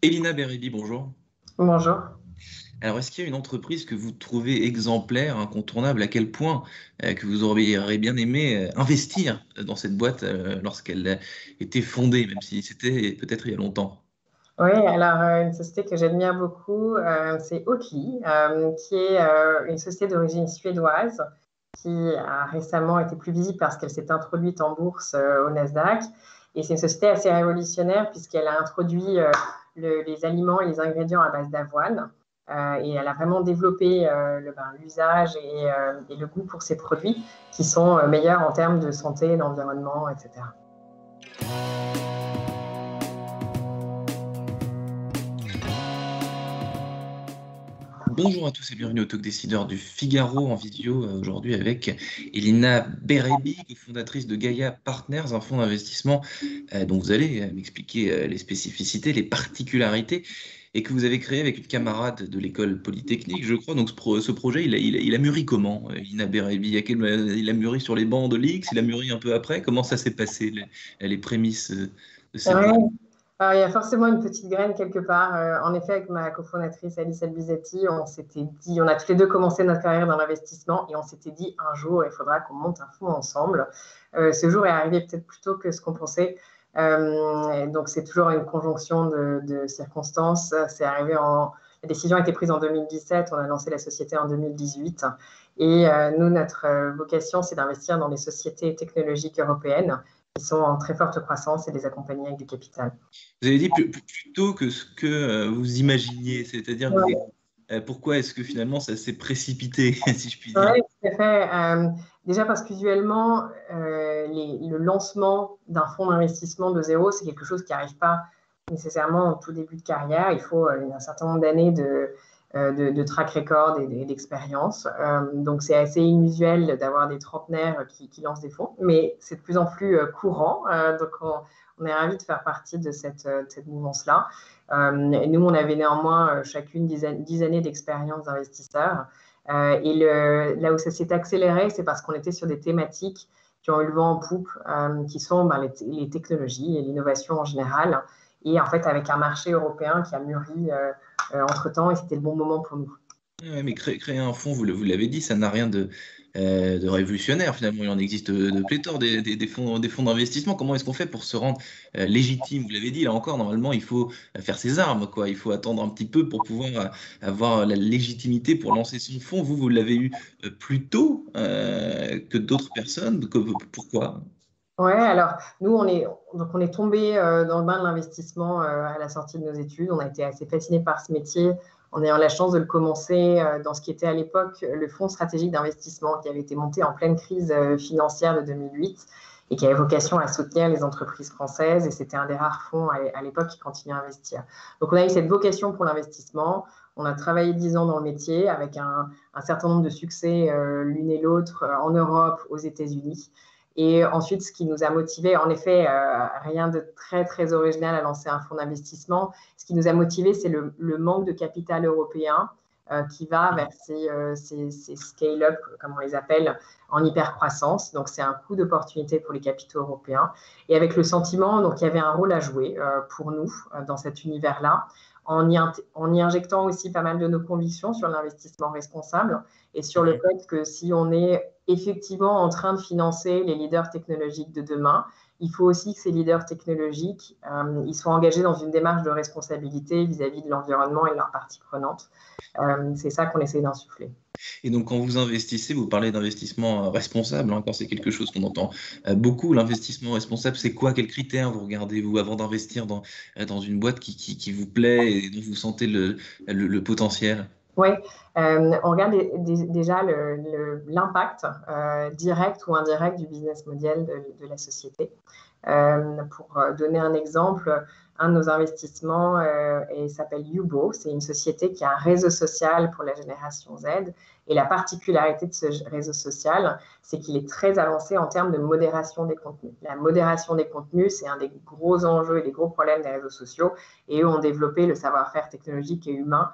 Elina Berebi, bonjour. Bonjour. Alors, est-ce qu'il y a une entreprise que vous trouvez exemplaire, incontournable, à quel point que vous auriez bien aimé investir dans cette boîte lorsqu'elle était fondée, même si c'était peut-être il y a longtemps? Oui, alors une société que j'admire beaucoup, c'est Oatly, qui est une société d'origine suédoise qui a récemment été plus visible parce qu'elle s'est introduite en bourse au Nasdaq. Et c'est une société assez révolutionnaire puisqu'elle a introduit les aliments et les ingrédients à base d'avoine. Et elle a vraiment développé l'usage et le goût pour ses produits qui sont meilleurs en termes de santé, d'environnement, etc. Bonjour à tous et bienvenue au Talk Décideur du Figaro en vidéo aujourd'hui avec Elina Berebi, fondatrice de Gaia Partners, un fonds d'investissement dont vous allez m'expliquer les spécificités, les particularités et que vous avez créé avec une camarade de l'école polytechnique, je crois. Donc ce projet, il a mûri comment, Elina Berebi? Il a mûri sur les bancs de l'X, il a mûri un peu après. Comment ça s'est passé, les prémices de ces Ouais. projets? Alors, il y a forcément une petite graine quelque part. En effet, avec ma cofondatrice Alice Albizetti, on s'était dit, on a tous les deux commencé notre carrière dans l'investissement et on s'était dit un jour, il faudra qu'on monte un fonds ensemble. Ce jour est arrivé peut-être plus tôt que ce qu'on pensait. Donc, c'est toujours une conjonction de circonstances. La décision a été prise en 2017, on a lancé la société en 2018. Et nous, notre vocation, c'est d'investir dans des sociétés technologiques européennes qui sont en très forte croissance et les accompagner avec du capital. Vous avez dit plus tôt que ce que vous imaginiez, c'est-à-dire que Oui, pourquoi est-ce que finalement ça s'est précipité, si je puis dire? ouais, tout à fait. Déjà parce qu'usuellement, le lancement d'un fonds d'investissement de zéro, c'est quelque chose qui n'arrive pas nécessairement en tout début de carrière. Il faut un certain nombre d'années de track record et d'expérience. Donc, c'est assez inusuel d'avoir des trentenaires qui lancent des fonds, mais c'est de plus en plus courant. Donc, on est ravis de faire partie de cette mouvance-là. Et nous, on avait néanmoins chacune 10 années d'expérience d'investisseurs. Là où ça s'est accéléré, c'est parce qu'on était sur des thématiques qui ont eu le vent en poupe, qui sont les technologies et l'innovation en général. Et en fait, avec un marché européen qui a mûri entre-temps, et c'était le bon moment pour nous. Ouais, mais créer un fonds, vous l'avez dit, ça n'a rien de révolutionnaire finalement. Il en existe de pléthore des fonds d'investissement. Comment est-ce qu'on fait pour se rendre légitime? Vous l'avez dit, là encore, normalement, il faut faire ses armes, quoi. Il faut attendre un petit peu pour pouvoir avoir la légitimité pour lancer son fonds. Vous l'avez eu plus tôt que d'autres personnes. Pourquoi? Ouais, alors nous, on est tombé dans le bain de l'investissement à la sortie de nos études. On a été assez fascinés par ce métier en ayant la chance de le commencer dans ce qui était à l'époque le Fonds stratégique d'investissement qui avait été monté en pleine crise financière de 2008 et qui avait vocation à soutenir les entreprises françaises. Et c'était un des rares fonds à l'époque qui continuait à investir. Donc on a eu cette vocation pour l'investissement. On a travaillé 10 ans dans le métier avec un certain nombre de succès l'une et l'autre en Europe, aux États-Unis. Et ensuite, ce qui nous a motivés, en effet, rien de très, très original à lancer un fonds d'investissement. Ce qui nous a motivés, c'est le manque de capital européen qui va vers ces scale-up, comme on les appelle, en hyper-croissance. Donc, c'est un coût d'opportunité pour les capitaux européens. Et avec le sentiment donc, qu'il y avait un rôle à jouer pour nous dans cet univers-là, en y injectant aussi pas mal de nos convictions sur l'investissement responsable et sur le fait que si on est effectivement en train de financer les leaders technologiques de demain, il faut aussi que ces leaders technologiques ils soient engagés dans une démarche de responsabilité vis-à-vis de l'environnement et de leurs parties prenantes. C'est ça qu'on essaie d'insuffler. Et donc, quand vous investissez, vous parlez d'investissement responsable, hein, encore c'est quelque chose qu'on entend beaucoup. L'investissement responsable, c'est quoi? Quels critères vous regardez, vous, avant d'investir dans une boîte qui vous plaît et dont vous sentez le potentiel? Oui, on regarde déjà l'impact direct ou indirect du business model de la société. Pour donner un exemple, un de nos investissements s'appelle Yubo. C'est une société qui a un réseau social pour la génération Z. Et la particularité de ce réseau social, c'est qu'il est très avancé en termes de modération des contenus. La modération des contenus, c'est un des gros enjeux et des gros problèmes des réseaux sociaux. Et eux ont développé le savoir-faire technologique et humain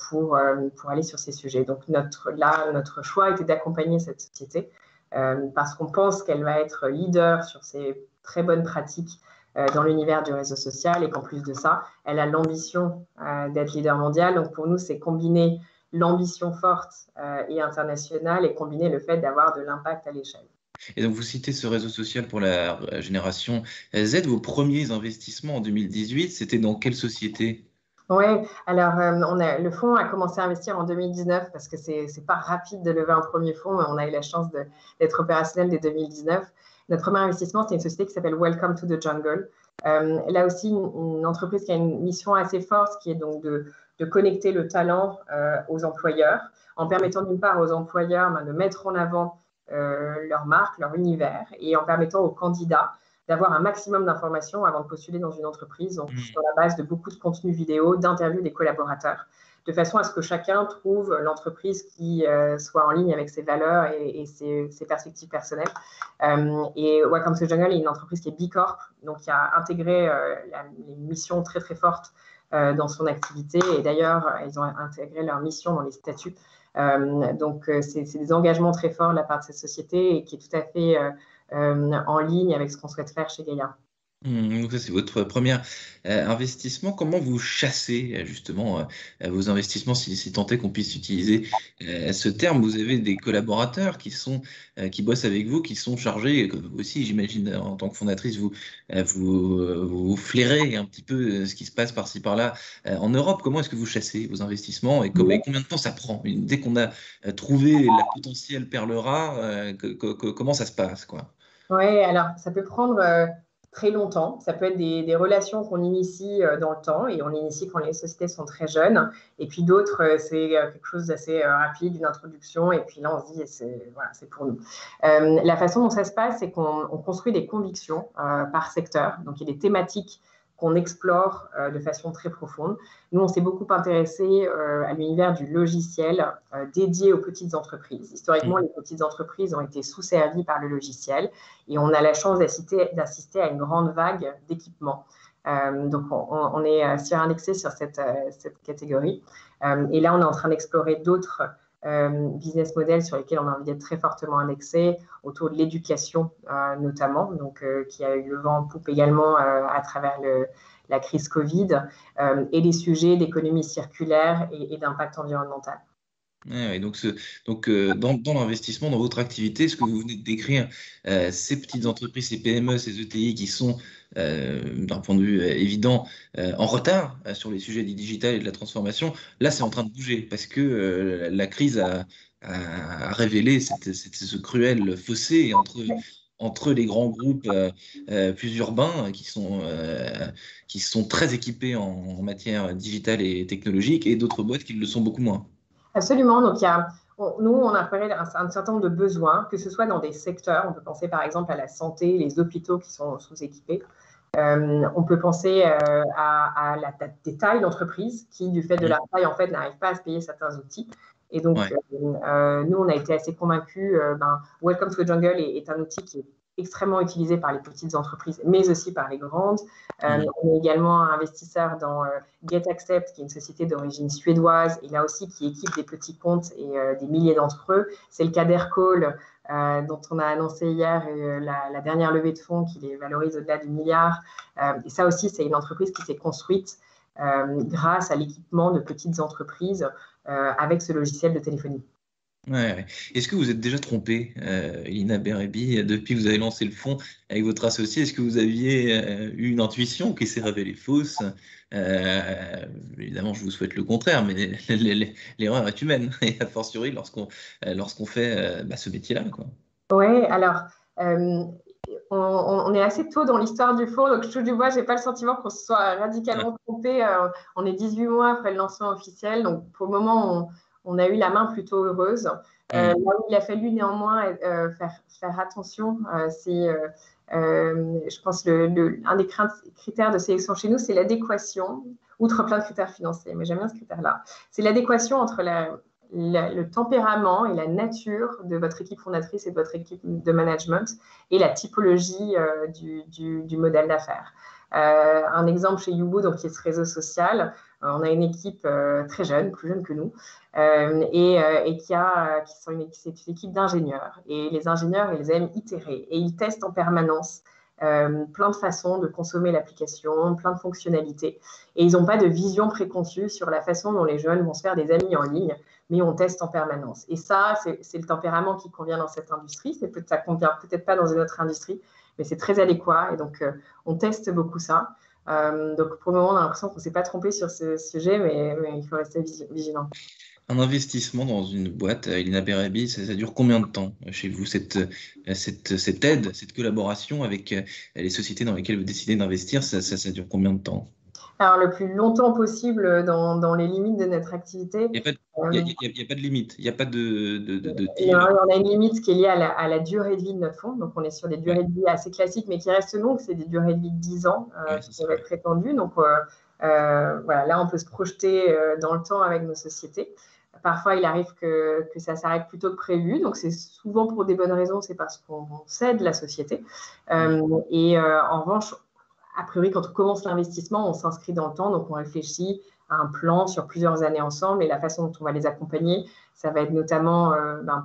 pour aller sur ces sujets. Donc, notre choix était d'accompagner cette société parce qu'on pense qu'elle va être leader sur ces très bonnes pratiques dans l'univers du réseau social et qu'en plus de ça, elle a l'ambition d'être leader mondial. Donc pour nous, c'est combiner l'ambition forte et internationale et combiner le fait d'avoir de l'impact à l'échelle. Et donc, vous citez ce réseau social pour la génération Z. Vos premiers investissements en 2018, c'était dans quelle société? Oui, alors le fonds a commencé à investir en 2019 parce que c'est pas rapide de lever un premier fonds, mais on a eu la chance d'être opérationnel dès 2019. Notre premier investissement, c'était une société qui s'appelle Welcome to the Jungle. Là aussi, une entreprise qui a une mission assez forte, qui est donc de connecter le talent aux employeurs, en permettant d'une part aux employeurs de mettre en avant leur marque, leur univers, et en permettant aux candidats d'avoir un maximum d'informations avant de postuler dans une entreprise, donc sur la base de beaucoup de contenus vidéo, d'interviews des collaborateurs, de façon à ce que chacun trouve l'entreprise qui soit en ligne avec ses valeurs et ses perspectives personnelles. Et Welcome to the Jungle est une entreprise qui est B Corp, donc qui a intégré les missions très très fortes dans son activité, et d'ailleurs, ils ont intégré leur mission dans les statuts. Donc, c'est des engagements très forts de la part de cette société et qui est tout à fait en ligne avec ce qu'on souhaite faire chez Gaïa. Donc ça, c'est votre premier investissement. Comment vous chassez justement vos investissements, si tant est qu'on puisse utiliser ce terme? Vous avez des collaborateurs qui bossent avec vous, qui sont chargés, que vous aussi, j'imagine, en tant que fondatrice, vous flairez un petit peu ce qui se passe par-ci par-là en Europe. Comment est-ce que vous chassez vos investissements et combien de temps ça prend? Dès qu'on a trouvé la potentielle perle rare, comment ça se passe, quoi? Oui, alors ça peut prendre très longtemps. Ça peut être des relations qu'on initie dans le temps et on initie quand les sociétés sont très jeunes. Et puis d'autres, c'est quelque chose d'assez rapide, une introduction. Et puis là, on se dit, voilà, c'est pour nous. La façon dont ça se passe, c'est qu'on construit des convictions par secteur. Donc il y a des thématiques qu'on explore de façon très profonde. Nous, on s'est beaucoup intéressé à l'univers du logiciel dédié aux petites entreprises. Historiquement, les petites entreprises ont été sous-servies par le logiciel et on a la chance d'assister à une grande vague d'équipements. Donc, on est surindexé sur cette catégorie. Et là, on est en train d'explorer d'autres business models sur lesquels on a envie d'être très fortement indexé, autour de l'éducation notamment, donc qui a eu le vent en poupe également à travers la crise Covid, et les sujets d'économie circulaire et d'impact environnemental. Ouais, donc, dans l'investissement, dans votre activité, ce que vous venez de décrire, ces petites entreprises, ces PME, ces ETI qui sont, d'un point de vue évident, en retard sur les sujets du digital et de la transformation, là, c'est en train de bouger parce que la crise a révélé ce cruel fossé entre les grands groupes plus urbains qui sont très équipés en matière digitale et technologique et d'autres boîtes qui le sont beaucoup moins. Absolument. Donc, nous, on a repéré un certain nombre de besoins, que ce soit dans des secteurs. On peut penser par exemple à la santé, les hôpitaux qui sont sous-équipés. On peut penser à des tailles d'entreprise qui, du fait de la taille, en fait, n'arrivent pas à se payer certains outils. Et donc, Ouais. nous, on a été assez convaincus. Welcome to the Jungle est un outil qui est extrêmement utilisé par les petites entreprises, mais aussi par les grandes. On est également investisseur dans GetAccept, qui est une société d'origine suédoise, et là aussi qui équipe des petits comptes et des milliers d'entre eux. C'est le cas d'Aircall, dont on a annoncé hier la dernière levée de fonds qui les valorise au-delà du milliard. Et ça aussi, c'est une entreprise qui s'est construite grâce à l'équipement de petites entreprises avec ce logiciel de téléphonie. Ouais. Est-ce que vous êtes déjà trompé, Elina Berebi, depuis que vous avez lancé le fonds avec votre associé? Est-ce que vous aviez eu une intuition qui s'est révélée fausse? Évidemment, je vous souhaite le contraire, mais l'erreur est humaine, et a fortiori lorsqu'on fait ce métier-là, quoi. Oui, alors, on est assez tôt dans l'histoire du fonds, donc je touche du bois, je n'ai pas le sentiment qu'on se soit radicalement trompé. On est 18 mois après le lancement officiel, donc pour le moment, on a eu la main plutôt heureuse. Là où il a fallu néanmoins faire attention, je pense, un des critères de sélection chez nous, c'est l'adéquation, outre plein de critères financiers, mais j'aime bien ce critère-là. C'est l'adéquation entre le tempérament et la nature de votre équipe fondatrice et de votre équipe de management et la typologie du modèle d'affaires. Un exemple chez Yubo, donc qui est ce réseau social, on a une équipe très jeune, plus jeune que nous, c'est une équipe d'ingénieurs. Et les ingénieurs, ils aiment itérer et ils testent en permanence plein de façons de consommer l'application, plein de fonctionnalités. Et ils n'ont pas de vision préconçue sur la façon dont les jeunes vont se faire des amis en ligne, mais on teste en permanence. Et ça, c'est le tempérament qui convient dans cette industrie. Ça convient peut-être pas dans une autre industrie, mais c'est très adéquat. Et donc, on teste beaucoup ça. Donc, pour le moment, on a l'impression qu'on ne s'est pas trompé sur ce sujet, mais il faut rester vigilant. Un investissement dans une boîte, Elina Berabi, ça dure combien de temps chez vous, cette aide, cette collaboration avec les sociétés dans lesquelles vous décidez d'investir, ça dure combien de temps? Alors, le plus longtemps possible dans les limites de notre activité. Il n'y a pas de limite, il n'y a pas de deal. On a une limite qui est liée à la durée de vie de notre fonds. Donc, on est sur des durées de vie assez classiques, mais qui restent longues. C'est des durées de vie de 10 ans qui peuvent être étendues. Donc, voilà, là, on peut se projeter dans le temps avec nos sociétés. Parfois, il arrive que ça s'arrête plus tôt que prévu. Donc, c'est souvent pour des bonnes raisons. C'est parce qu'on cède la société. Et en revanche, a priori, quand on commence l'investissement, on s'inscrit dans le temps. Donc, on réfléchit à un plan sur plusieurs années ensemble. Et la façon dont on va les accompagner, ça va être notamment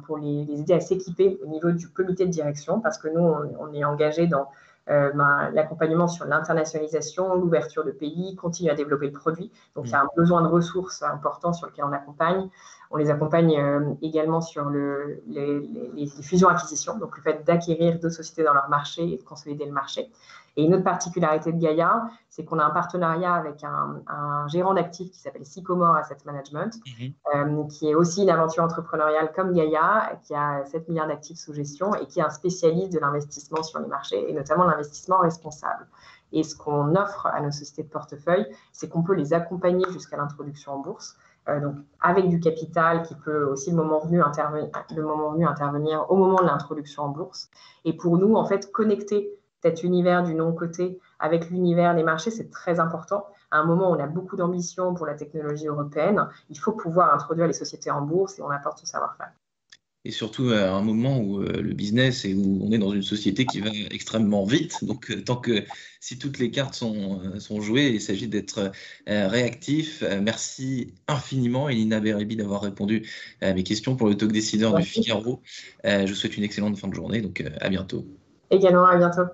pour les aider à s'équiper au niveau du comité de direction. Parce que nous, on est engagé dans l'accompagnement sur l'internationalisation, l'ouverture de pays, continuer à développer le produit. Donc, il y a un besoin de ressources important sur lequel on accompagne. On les accompagne également sur les fusions-acquisitions, donc le fait d'acquérir deux sociétés dans leur marché et de consolider le marché. Et une autre particularité de Gaïa, c'est qu'on a un partenariat avec un gérant d'actifs qui s'appelle Sycomore Asset Management, qui est aussi une aventure entrepreneuriale comme Gaïa, qui a 7 milliards d'actifs sous gestion et qui est un spécialiste de l'investissement sur les marchés et notamment l'investissement responsable. Et ce qu'on offre à nos sociétés de portefeuille, c'est qu'on peut les accompagner jusqu'à l'introduction en bourse, donc avec du capital qui peut aussi le moment venu intervenir au moment de l'introduction en bourse. Et pour nous, en fait, connecter cet univers du non-coté avec l'univers des marchés, c'est très important. À un moment où on a beaucoup d'ambition pour la technologie européenne, il faut pouvoir introduire les sociétés en bourse et on apporte ce savoir-faire. Et surtout à un moment où le business et où on est dans une société qui va extrêmement vite. Donc, si toutes les cartes sont jouées, il s'agit d'être réactif. Merci infiniment, Elina Berabi, d'avoir répondu à mes questions pour le Talk Décideur du Figaro. Je vous souhaite une excellente fin de journée. Donc, à bientôt. Également, à bientôt.